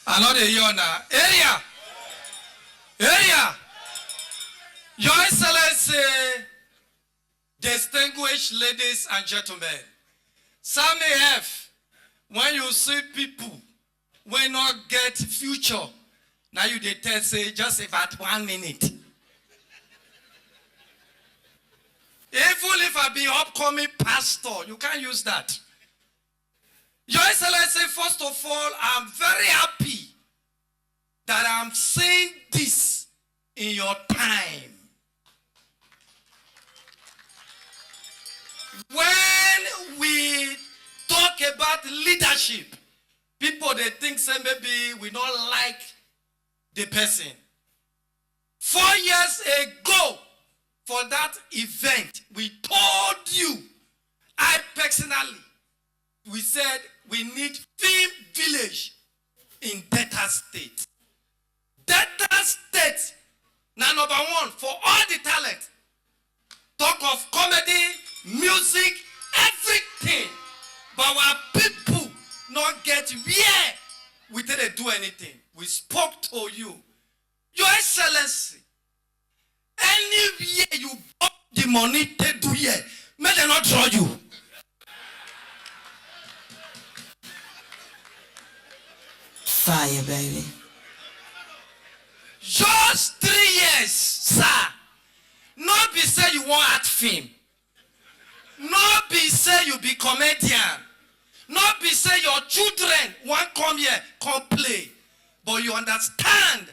Another year now. Area. Your Excellency, distinguished ladies and gentlemen, some may have, when you see people will not get future, now you they tell say just about 1 minute. Even if I be upcoming pastor, you can't use that. Your Excellency, first of all, I'm very happy that I'm saying this in your time. When we talk about leadership, people they think say maybe we don't like the person. 4 years ago, for that event, we told you, I personally, we said we need film village in Delta State. Delta State, now number one for all the talent. Talk of comedy, music, everything. But our people not get where we didn't do anything. We spoke to you. Your Excellency, anywhere you bought the money they do here, may they not draw you. Fire, baby. Just 3 years, sir. Not be say you want art film. Not be say you be comedian. Not be say your children want come here, come play. But you understand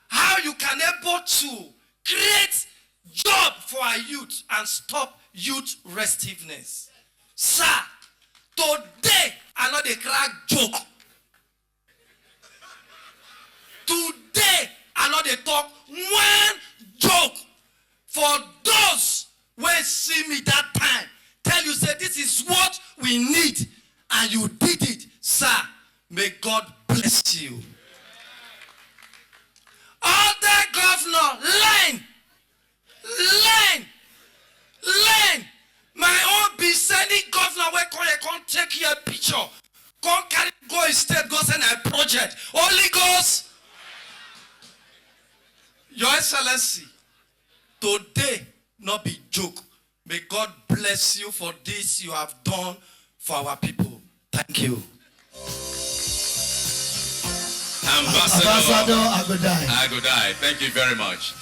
how you can able to create job for our youth and stop youth restiveness. Sir, today I know they crack joke. Today I know they talk one joke for those who see me that time. Tell you say this is what we need and you did it. Sir, may God bless you. Other governor, learn. My own be sending governor where come take your picture. Come carry go instead, go send a project. Holy Ghost. Your Excellency, today not be joke. May God bless you for this you have done for our people. Thank you. Ambassador Agodai. Agodai, thank you very much.